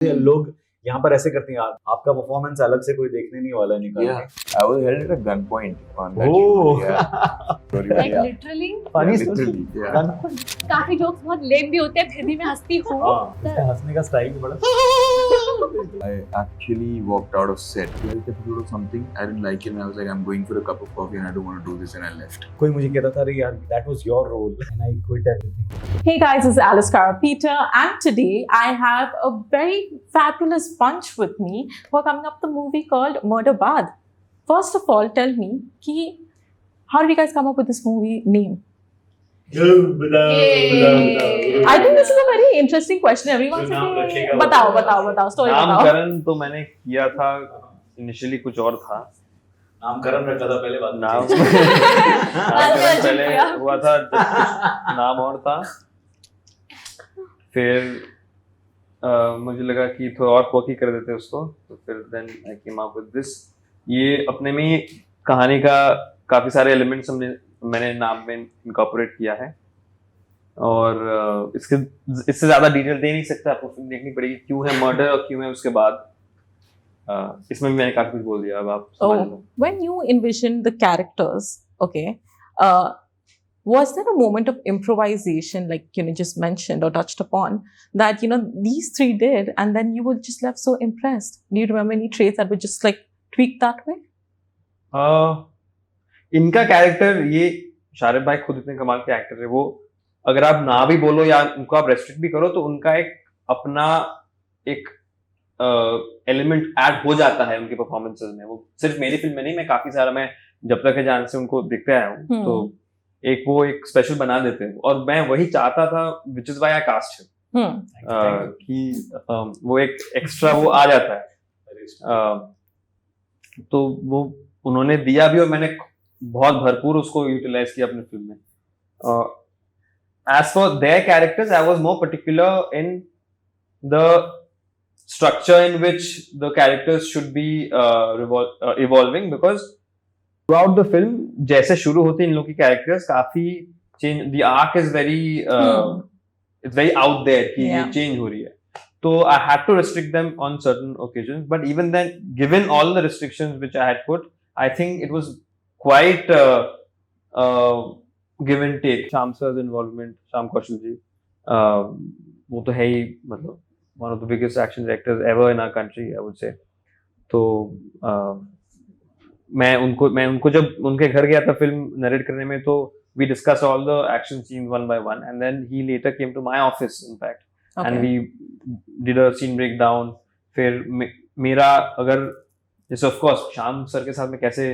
लोग यहाँ पर ऐसे करते हैं, आपका परफॉर्मेंस अलग से कोई देखने नहीं वाला निकाल के। I was held at a gunpoint on that Oh. shoot. Yeah. Sorry, Like yeah. literally Funny Literally, story। yeah. काफी जोक्स बहुत लेम भी होते हैं, फिर भी मैं हंसती हूँ। उसका हंसने का स्टाइल भी बड़ा। I actually walked out of set. 12th episode or something. I didn't like it and I was like, I'm going for a cup of coffee and I don't want to do this and I left. कोई मुझे कहता था, अरे यार, that was your role and I quit everything। Hey guys, this is Alice Cara Peter, and today I have a very fabulous bunch with me who are coming up with a movie called Murder Baad. First of all, tell me, how did you guys come up with this movie name? I think this is a very interesting question. Everyone says, बताओ, story बताओ। नामकरण तो मैंने किया था, initially कुछ और था। नामकरण रखा था पहले, बाद में नाम change। नामकरण पहले हुआ था, नाम और था। फिर मुझे लगा कि थोड़ा और क्वर्की कर देते उसको, तो फिर then I came up with this. ये अपने में कहानी का काफी सारे एलिमेंट्स मैंने नाम में इनकॉर्पोरेट किया है, और इससे ज्यादा डिटेल दे नहीं सकता, आपको फिल्म देखनी पड़ेगी क्यों है मर्डर और क्यों है उसके बाद। इसमें भी मैंने काफी कुछ बोल दिया, अब आप समझ लो। When you envisioned the characters, okay, was there a moment of improvisation, like just mentioned or touched upon, that these three did, and then you were just left so impressed? Do you remember any traits that were just like tweaked that way? इनका character, ये शारिब भाई खुद इतने कमाल के actor है, वो अगर आप ना भी बोलो या उनको आप रेस्ट्रिक्ट भी करो तो उनका एक अपना एक एलिमेंट ऐड हो जाता है उनके परफॉर्मेंसेस में। वो सिर्फ मेरी फिल्म में नहीं, मैं काफी सारा, मैं जब तक है जान से उनको देखते आया हूँ, तो एक वो एक स्पेशल बना देते हैं, और मैं वही चाहता था, which is why I cast him, कि वो एक एक्स्ट्रा वो आ जाता है। तो वो उन्होंने दिया भी, और मैंने बहुत भरपूर उसको यूटिलाइज किया अपनी फिल्म में। As for their characters, I was more particular in the structure in which the characters should be evolving, because throughout the film, जैसे शुरू होते इन लोग की characters काफी change, the arc is very it's very out there कि ये change हो रही है, तो I had to restrict them on certain occasions, but even then, given all the restrictions which I had put, I think it was quite give and take. Sham sir's involvement, Sham Kaushal ji, वो तो है ही, मतलब one of the biggest action directors ever in our country, I would say. तो मैं उनको जब उनके घर गया था फिल्म नरेट करने में, तो we discussed all the action scenes one by one, and then he later came to my office, in fact, and we did a scene breakdown. फिर मेरा अगर जैसे of course शाम सर के साथ मैं कैसे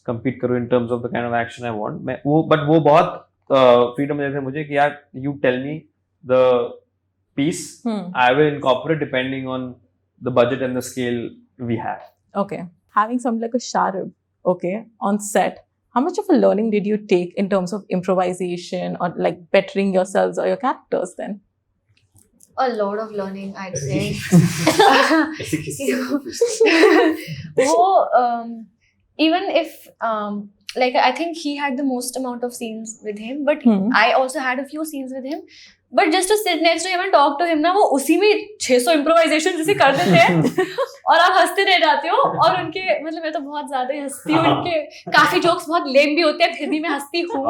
compete करूँ in terms of the kind of action I want, but वो बहुत freedom देते थे मुझे कि यार you tell me the piece, I will incorporate depending on the budget and the scale we have. Okay, having something like a Sharib, okay, on set, how much of a learning did you take in terms of improvisation or like bettering yourselves or your characters then? A lot of learning, I'd say. Even if like I think he had the most amount of scenes with him, but I also had a few scenes with him, but just to sit next to him and talk to him ना, वो उसी में 600 improvisation जैसे कर देते हैं और आप हंसते रह जाते हो, और उनके मतलब मैं तो बहुत ज्यादा ही हंसती हूँ, उनके काफी जोक्स बहुत लेम भी होते हैं, फिर भी मैं हंसती हूँ।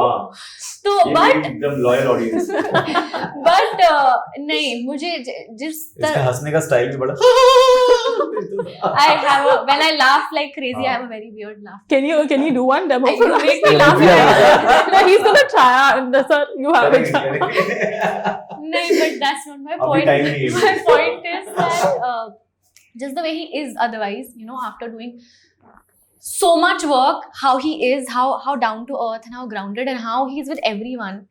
तो बट एकदम लॉयल ऑडियंस। बट नहीं, मुझे जिस इसका हंसने का स्टाइल भी बड़ा। when I laugh like crazy, I have a very weird laugh. Can you do one demo? You make me laugh. No, he's gonna try. Sir, you have it. No, but that's not my point. My point is that just the way he is otherwise, after doing so much work, how he is, how down to earth and how grounded and how he's with everyone,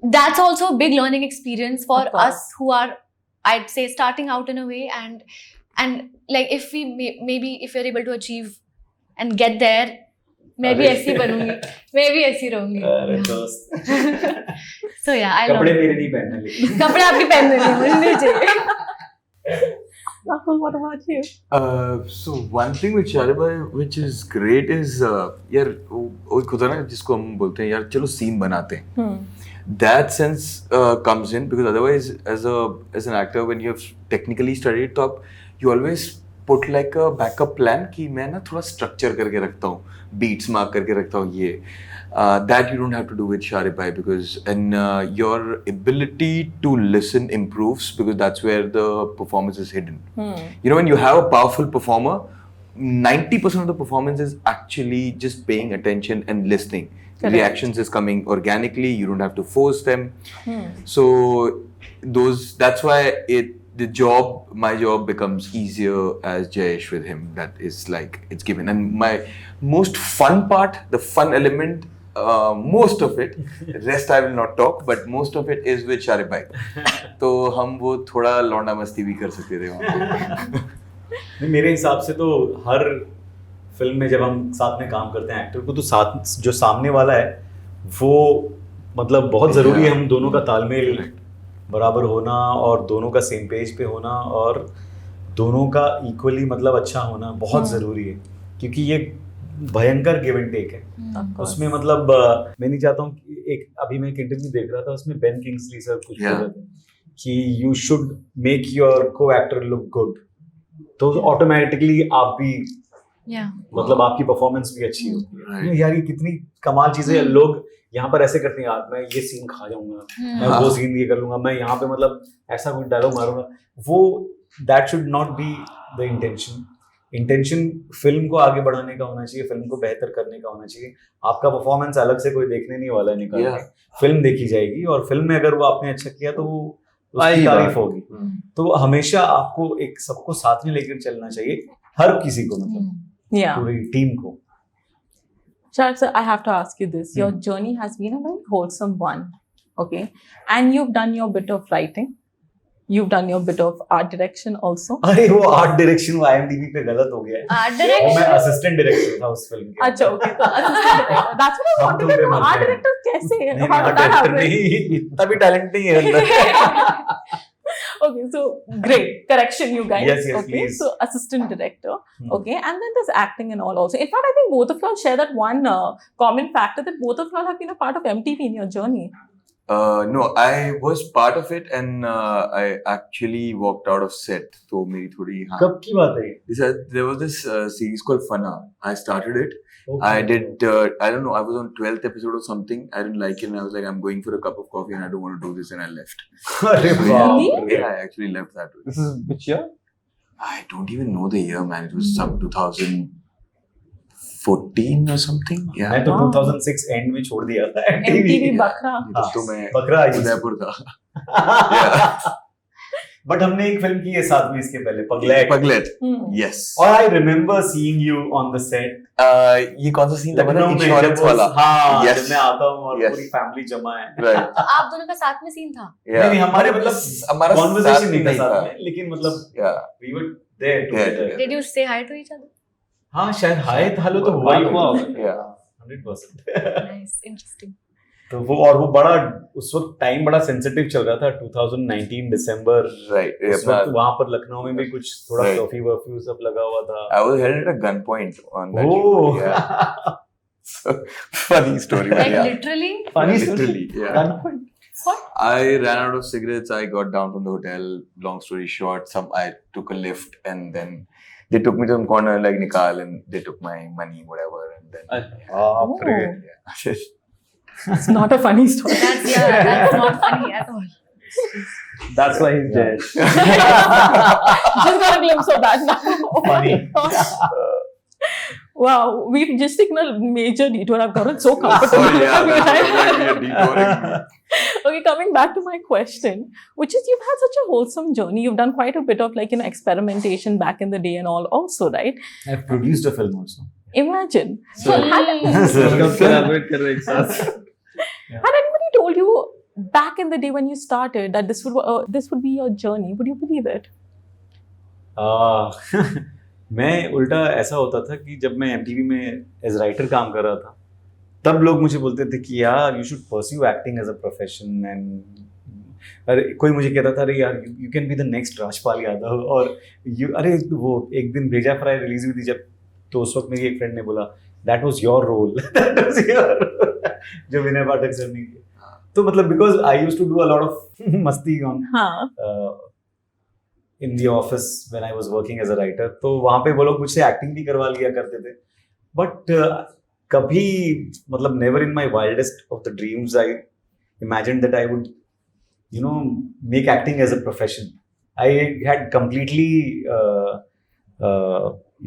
that's also a big learning experience for us who are, I'd say, starting out in a way, and like if we maybe if you're able to achieve and get there, मैं भी ऐसी बनूंगी, मैं भी ऐसी रहूंगी। So yeah, I कपड़े मेरे नहीं पहनने, लेकिन कपड़े आपके पहनने नहीं, मुझे नहीं चाहिए। Nakul, what about you? So one thing with Sharib bhai which is great is यार वो एक होता है ना जिसको हम बोलते हैं यार चलो सीन बनाते हैं. That sense comes in because otherwise as an actor when you have technically studied तो आप you always put like a backup plan कि मैं ना थोड़ा structure करके रखता हूँ, beats mark करके रखता हूँ ये. That you don't have to do with Sharib bhai because and your ability to listen improves because that's where the performance is hidden. You know when you have a powerful performer, 90% of the performance is actually just paying attention and listening. Correct. Reactions is coming organically. You don't have to force them. So that's why my job becomes easier as Jayesh with him. That is like it's given. And my most fun part, the fun element, most of it, rest I will not talk, but most of it is with Sharib bhai. तो हम वो थोड़ा लौंडा मस्ती भी कर सकते थे वहाँ पे. नहीं, मेरे हिसाब से तो हर फिल्म में जब हम साथ में काम करते हैं एक्टर को तो साथ जो सामने वाला है वो मतलब बहुत ज़रूरी है. हम दोनों का तालमेल बराबर होना और दोनों का सेम पेज पे होना और दोनों का इक्वली मतलब अच्छा होना बहुत ज़रूरी है क्योंकि ये भयंकर गिव एंड टेक है. उसमें मतलब मैं नहीं चाहता हूँ कि अभी मैं एक इंटरव्यू देख रहा था उसमें बेन किंग्सली सर कुछ बोल रहे थे कि यू शुड मेक योर को एक्टर लुक गुड तो ऑटोमेटिकली आप भी मतलब आपकी परफॉर्मेंस भी अच्छी होती है. यार ये कितनी कमाल चीजें हैं. लोग यहाँ पर ऐसे करते हैं यार मैं ये सीन खा जाऊंगा, मैं वो सीन ये कर लूंगा, मैं यहाँ पे मतलब ऐसा कोई डायलॉग मारूंगा. वो that should not be the intention film को आगे बढ़ाने का होना चाहिए, फिल्म को बेहतर करने का होना चाहिए. आपका परफॉर्मेंस अलग से कोई देखने नहीं वाला है निकाल के. फिल्म देखी जाएगी और फिल्म में अगर वो आपने अच्छा किया तो वो उसकी तारीफ होगी. तो हमेशा आपको एक सबको साथ में लेकर चलना चाहिए, हर किसी को मतलब पूरी टीम को. Sharib sir, I have to ask you this. Your journey has been a very wholesome one, okay? And you've done your bit of writing. You've done your bit of art direction also. अरे वो art direction वो IMDb पे गलत हो गया है. Art direction मैं assistant director था उस फिल्म के. अच्छा, okay. तो assistant director. That's what I wanted to know. Art director कैसे? नहीं, How did that happen? नहीं, इतना भी टैलेंट नहीं है अंदर. Okay, so great correction, you guys. Yes, okay, please. so assistant director. Okay, and then there's acting and all also. In fact, I think both of y'all share that one common factor that both of y'all have been a part of MTV in your journey. No, I was part of it and I actually walked out of set. तो मेरी थोड़ी कब की बात है? There was this series called Fana. I started it. Okay. I did. I don't know. I was on 12th episode or something. I didn't like it, and I was like, "I'm going for a cup of coffee, and I don't want to do this," and I left. अरे So, बाप रे. yeah, I actually left that way. This is which year? I don't even know the year, man. It was some 2014 or something. Yeah. मैं तो Wow. 2006 and में छोड़ दिया था MTV Bakra. तो मैं बकरा उदयपुर था. बट हमने एक फिल्म की है साथ में इसके पहले, पगलेट. Paglet. Yes. और I remember seeing you on the set. ये कौन सा सीन था? लखनऊ में इंश्योरेंस वाला. हाँ, Yes. जब मैं आता हूँ और Yes. पूरी फैमिली जमा है. Right. तो आप दोनों का साथ में सीन था. Yeah. नहीं, हमारे मतलब हमारा कॉन्वर्सेशन साथ नहीं था नहीं साथ था. में, लेकिन मतलब Yeah. we were there together. Did you say hi to each other? हाँ शायद हाय हेलो तो हुआ ही होगा. Yeah. 100%. Nice, interesting. तो वो और वो बड़ा उस वक्त टाइम बड़ा सेंसिटिव चल रहा था 2019 दिसंबर. Right. उस वक्त वहां पर लखनऊ में भी कुछ थोड़ा Right. कर्फ्यू वर्फ्यू सब लगा हुआ था. I was held at a gunpoint on that. Oh. shoot, Yeah. So, funny story. but Like yeah. literally? Funny story. Literally, yeah. I ran out of cigarettes. I got down from the hotel. Long story short, I took a lift, and then they took me to some corner like Nikal, and they took my money, whatever, and then बाप रे. yeah. It's not a funny story. That's not funny at all. That's why he's dead. Just got a glimpse of that now. Oh my Funny. gosh. Wow, we've just taken a major detour. I've gotten so comfortable. Oh yeah, that's exactly a detouring me. Okay, coming back to my question, which is you've had such a wholesome journey. You've done quite a bit of experimentation back in the day and all also, right? I've produced a film also. Imagine. So, Collaborate कर रहे हैं एक साथ. Had anybody told you back in the day when you started that this would be your journey? Would you believe it? मैं उल्टा ऐसा होता था कि जब मैं MTV में एज राइटर काम कर रहा था तब लोग मुझे बोलते थे कि यार you should pursue acting as a profession. And अरे कोई मुझे कहता था, अरे यार you can be the next Rajpal Yadav, और अरे वो एक दिन भेजा फ्राई रिलीज हुई थी जब, तो उस वक्त मेरी एक फ्रेंड ने बोला that was your role, that was your, जो विनय पाठक सर ने किया। तो मतलब because I used to do a lot of मस्ती on in the office when I was working as a writer, तो वहां पे वो लोग मुझसे एक्टिंग भी करवा लिया करते थे, बट कभी मतलब never in my wildest of the dreams I imagined that I would, you know, make acting as a profession. I had completely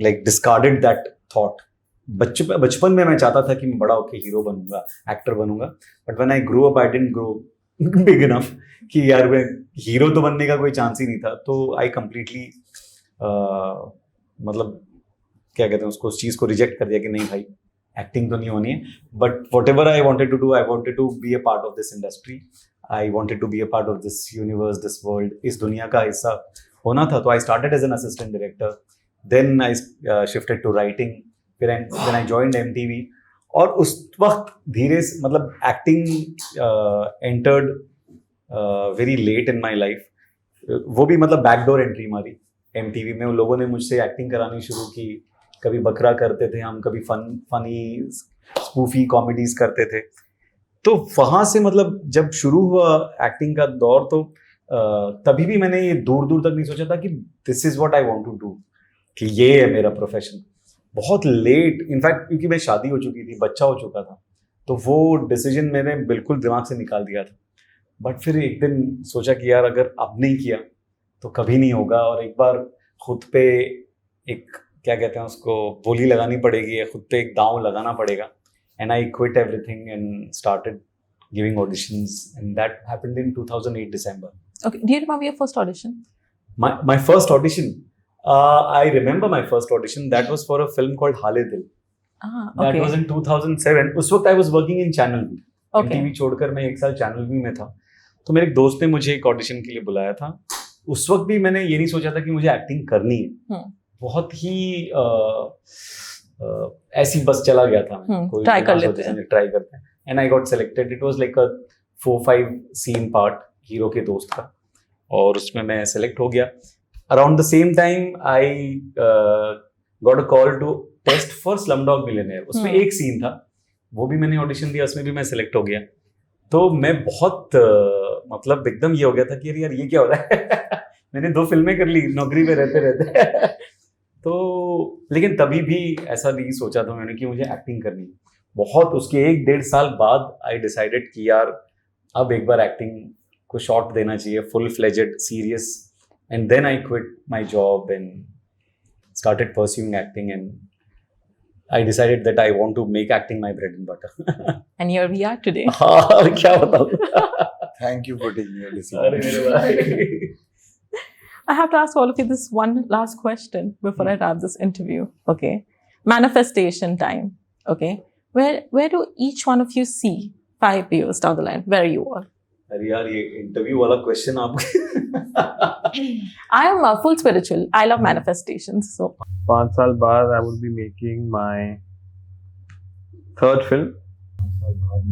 like discarded that thought. बचपन में मैं चाहता था कि मैं बड़ा होके हीरो बनूंगा, एक्टर बनूंगा, but when I grow up I didn't grow big enough कि यार मैं हीरो तो बनने का कोई चांस ही नहीं था। तो आई कंप्लीटली मतलब क्या कहते हैं उसको, उस चीज़ को रिजेक्ट कर दिया कि नहीं भाई एक्टिंग तो नहीं होनी है, but whatever I wanted to do, I wanted to be a part of this industry, I wanted to be a part of this universe, this world, इस दुनिया का हिस्सा होना था। तो I started as an assistant director, then I shifted to writing, फिर then I joined MTV, और उस वक्त धीरे से मतलब acting entered very late in my life, वो भी मतलब बैकडोर एंट्री मारी MTV में। उन लोगों ने मुझसे एक्टिंग करानी शुरू की, कभी बकरा करते थे हम, कभी फनी स्पूफी कॉमेडीज करते थे। तो वहाँ से मतलब जब शुरू हुआ एक्टिंग का दौर, तो तभी भी मैंने ये दूर दूर तक नहीं सोचा था कि this is what I want to do, कि ये है मेरा प्रोफेशन। बहुत लेट, इनफैक्ट क्योंकि मैं शादी हो चुकी थी, बच्चा हो चुका था, तो वो डिसीजन मैंने बिल्कुल दिमाग से निकाल दिया था। बट फिर एक दिन सोचा कि यार अगर अब नहीं किया तो कभी नहीं होगा, और एक बार खुद पे एक क्या कहते हैं उसको बोली लगानी पड़ेगी, या खुद पे एक दांव लगाना पड़ेगा। And I quit everything and started giving auditions, and that happened in 2008 December. Okay, do you remember your first audition? My first audition, I remember my first audition. That was for a film called Hale Dil. Okay. That was in 2007. उस वक्त I was working in Channel V. Okay. MTV छोड़कर मैं एक साल Channel V में था। तो मेरे एक दोस्त ने मुझे एक ऑडिशन के लिए बुलाया था। उस वक्त भी मैंने ये नहीं सोचा था कि मुझे एक्टिंग करनी है। बहुत ही ऐसी बस चला गया था मैं, कोई ट्राई कर लेते हैं, ट्राई करते हैं। And I got selected. It was like a 4-5 scene part hero के दोस्त का, और उसमें मैं सेलेक्ट हो गया। Around the same time I got a call to test for Slumdog Millionaire. उसमें एक सीन था, वो भी मैंने ऑडिशन दिया, उसमें भी मैं सेलेक्ट हो गया। तो मैं बहुत मतलब एकदम ये हो गया था कि यार ये क्या हो रहा है मैंने 2 फिल्में कर ली नौकरी पे रहते रहते तो लेकिन तभी भी ऐसा नहीं सोचा था मैंने कि मुझे एक्टिंग करनी है। बहुत उसके 1-1.5 साल बाद आई डिसाइडेड कि यार अब एक बार एक्टिंग को शॉट देना चाहिए, full fledged serious. And then I quit my job and started pursuing acting, and I decided that I want to make acting my bread and butter. And here we are today. हाँ, क्या बताऊँ? Thank you for taking your decision. अरे मेरे भाई। I have to ask all of you this one last question before I wrap this interview. Okay, manifestation time. Okay, where do each one of you see 5 years down the line? Where you are? अरे यार ये interview वाला question आपके I am full spiritual. I love manifestations. So 5 साल बाद I would be making my 3rd film.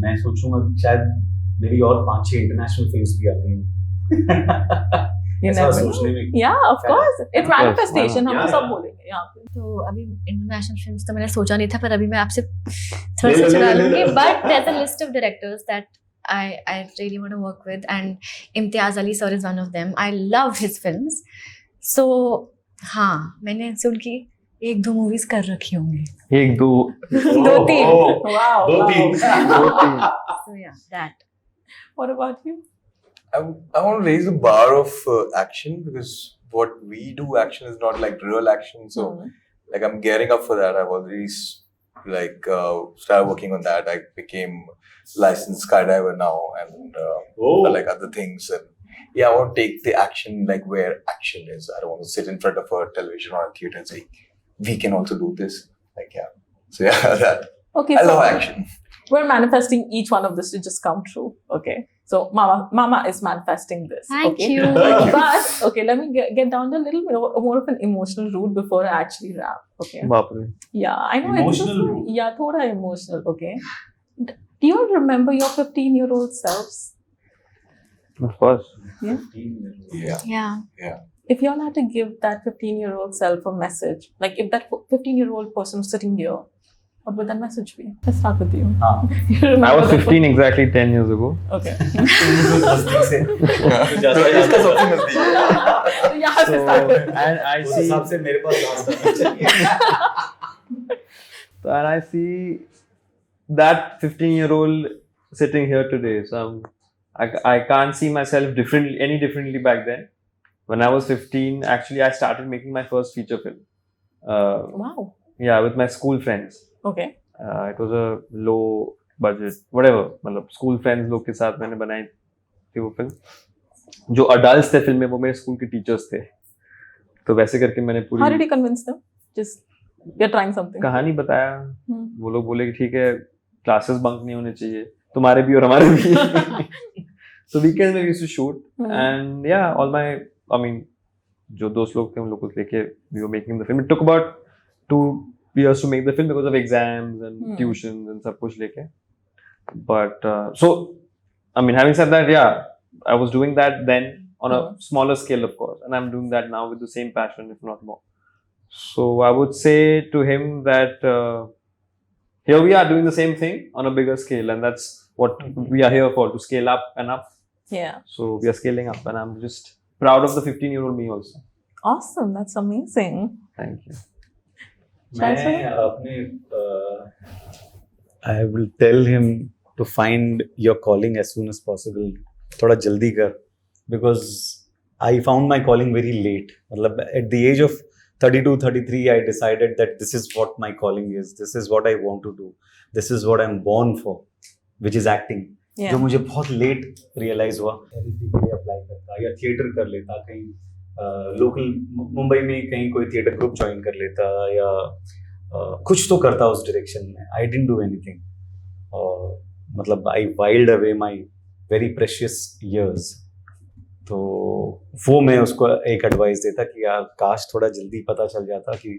मैं सोचूंगा शायद मेरी और 5-6 इंटरनेशनल फिल्म्स भी आती हैं। you ऐसा never सोचने में yeah, of course. It's manifestation. हम तो सब yeah. बोलेंगे यहाँ पे. तो अभी इंटरनेशनल फिल्म्स तो मैंने सोचा नहीं था, पर अभी मैं आपसे थोड़ा ले सा लो, चुरा ले लो, लूंगी। ले लो। But there is a list of directors that I really want to work with, and Imtiaz Ali sir is one of them. I love his films. So हाँ, मैंने इनसे उनकी 1-2 मूवीज कर रखी होंगी। 1-2 2-3. Wow. 2-3 So yeah, that. What about you? I want to raise the bar of action, because what we do action is not like real action. So like I'm gearing up for that. I've already started working on that. I became licensed skydiver now, and like other things. And yeah, I want to take the action like where action is. I don't want to sit in front of a television or a theater and say we can also do this. Like yeah, so yeah, that. Okay, I so love action. we're manifesting each one of this to just come true. Okay, so Mama is manifesting this. Thank okay? you. But okay, let me get down to a little bit more of an emotional route before I actually wrap. Okay. बाप रे. Yeah, I know. Emotional it's route. yeah, thoda emotional. Okay. Do you all remember your 15-year-old selves? Of course. Yeah. If you all had to give that 15-year-old self a message, like if that 15-year-old person was sitting here, what would that message be? Let's start with you. हाँ You remember I was that 15 exactly 10 years ago. Okay. नजदीक से तो इसका सबसे नजदीक है। तो यहाँ से start करें. And I उस see, हिसाब से मेरे पास लास्ट करना चाहिए। and I see that 15-year-old sitting here today. So I can't see myself differently back then. When I was 15, actually I started making my first feature film. Wow. Yeah, with my school friends. Okay. It was a low budget, whatever. मतलब school friends लोग के साथ मैंने बनाई थी वो film. जो adults थे फिल्म में वो मेरे स्कूल के teachers थे. तो वैसे करके मैंने How did पूरी you convince them? Just you're trying something. कहानी बताया. Hmm. वो लोग बोले कि ठीक है क्लासेस बंक नहीं होने चाहिए तुम्हारे भी और हमारे भी. So weekend में we used to shoot Hmm. and yeah, all my, I mean, जो दोस्त लोग थे उन लोगों को लेके we were making the film. It took about 2 years to make the film because of exams and Hmm. tuitions and सब कुछ लेके. But so, I mean, having said that, yeah, I was doing that then on a smaller scale, of course, and I'm doing that now with the same passion, if not more. So I would say to him that here we are doing the same thing on a bigger scale, and that's what we are here for, to scale up and up. Yeah. So we are scaling up, and I'm just proud of the 15-year-old me also. Awesome. That's amazing. Thank you. मैं अपने I will tell him to find your calling as soon as possible. थोड़ा जल्दी कर, because I found my calling very late. मतलब at the age of 32, 33, I decided that this is what my calling is. This is what I want to do. This is what I'm born for, which is acting. Yeah. जो मुझे बहुत late realise हुआ. LLB के लिए apply करता या theatre कर लेता, कहीं लोकल मुंबई में कहीं कोई थिएटर ग्रुप ज्वाइन कर लेता या कुछ तो करता उस डायरेक्शन में. I didn't do anything. मतलब I whiled away my very precious years. तो वो मैं उसको एक एडवाइस देता कि यार काश थोड़ा जल्दी पता चल जाता. कि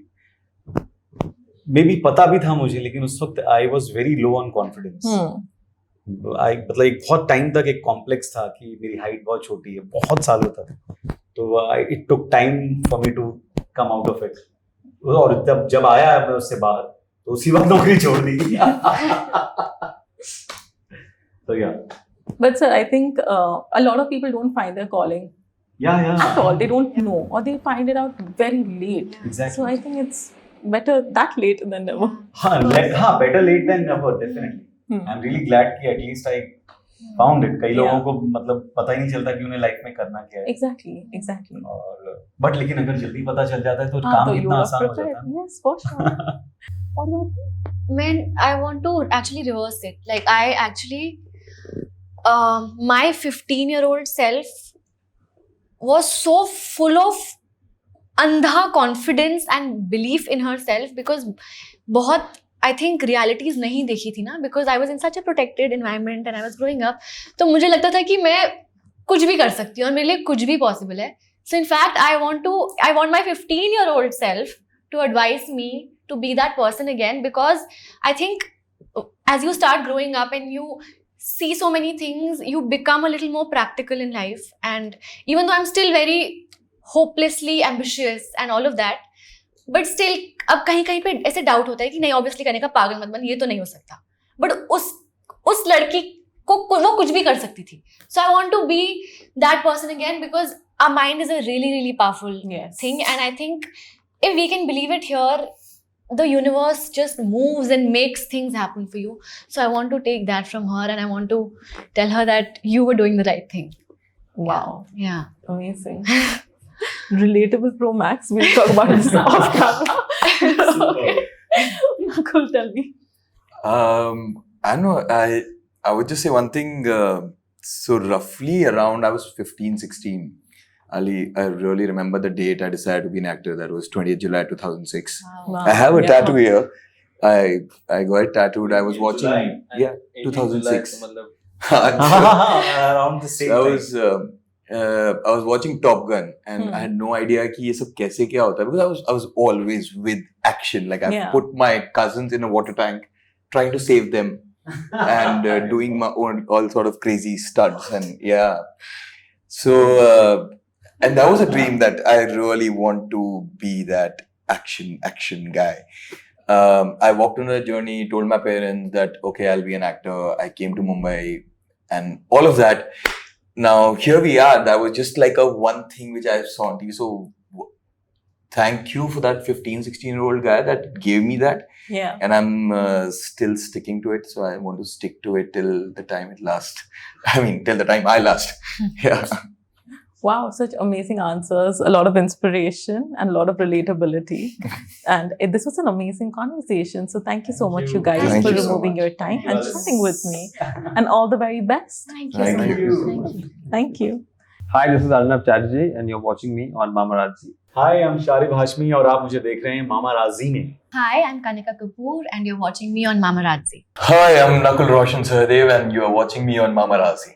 मे बी पता भी था मुझे, लेकिन उस वक्त I was very low on confidence. Hmm. मतलब एक बहुत टाइम तक एक कॉम्प्लेक्स था कि मेरी हाइट बहुत छोटी है, बहुत सालों तक. तो it took time for me to come out of it. और जब आया मैं उससे बाहर, तो उसी वक्त नौकरी छोड़ दी. तो या But sir, I think a lot of people don't find their calling at all. They don't know, or they find it out very late. Exactly. So I think it's better that late than never. हाँ, better late than never, definitely. Hmm. I'm really glad कि at least I found it. कई लोगों Yeah. को मतलब पता ही नहीं चलता कि उन्हें लाइफ में करना क्या है. Exactly. और बट लेकिन अगर जल्दी पता चल जाता है तो हाँ, काम तो you कितना are आसान हो prepared. जाता है. Yes, for sure. What about you? Man, I want to actually reverse it. Like, I actually, my 15-year-old self was so full of andha confidence and belief in herself, because बहुत I think realities नहीं देखी थी ना, because I was in such a protected environment and I was growing up. तो मुझे लगता था कि मैं कुछ भी कर सकती हूँ और मेरे लिए कुछ भी possible है. So in fact, I want my 15-year-old self to advise me to be that person again, because I think as you start growing up and you see so many things, you become a little more practical in life. And even though I'm still very hopelessly ambitious and all of that, but still अब कहीं कहीं पे ऐसे doubt होता है कि नहीं, obviously करने का, पागल मत बन, ये तो नहीं हो सकता. बट उस लड़की को वो कुछ भी कर सकती थी. So I want to be that person again, because our mind is a really really powerful thing, and I think if we can believe it here, the universe just moves and makes things happen for you. So I want to take that from her, and I want to tell her that you were doing the right thing. Wow. Yeah. Amazing. Relatable Pro Max. We'll talk about this off camera. Okay. Nakul, tell me. I know. I would just say one thing. So roughly around I was 15, 16. Ali, I really remember the date I decided to be an actor. That was 20th July 2006. Wow. I have a Yeah. tattoo here. I got it tattooed. I was watching. Yeah, 2006. Around the same I time. was watching Top Gun, and I had no idea कि ये सब कैसे क्या होता है, because I was always with action. Like I Yeah. put my cousins in a water tank, trying to save them. and doing my own all sort of crazy stunts, and yeah. So and that was a dream that I really want to be that action guy. I walked on a journey, told my parents that okay, I'll be an actor. I came to Mumbai and all of that. Now here we are. That was just like a one thing which I saw on TV. So thank you for that 15-16-year-old guy that gave me that, Yeah. and I'm still sticking to it. So I want to stick to it till the time it lasts. I mean, till the time I last. Yeah. Wow, such amazing answers, a lot of inspiration and a lot of relatability. And this was an amazing conversation. So thank you so much, you guys, Thank for you so removing much. your time Thank and you. chatting with me. And all the very best. Thank you. Thank so you. much. Thank you. Thank you. Hi, this is Arnab Chatterjee, and you're watching me on Mamarazzi. Hi I'm Sharib Hashmi और आप मुझे देख रहे हैं मामा राजी में. Hi, I'm Kanika Kapoor, and you're watching me on Mamarazzi. Hi, I'm Nakul Roshan Sahadev, and you are watching me on Mamarazzi.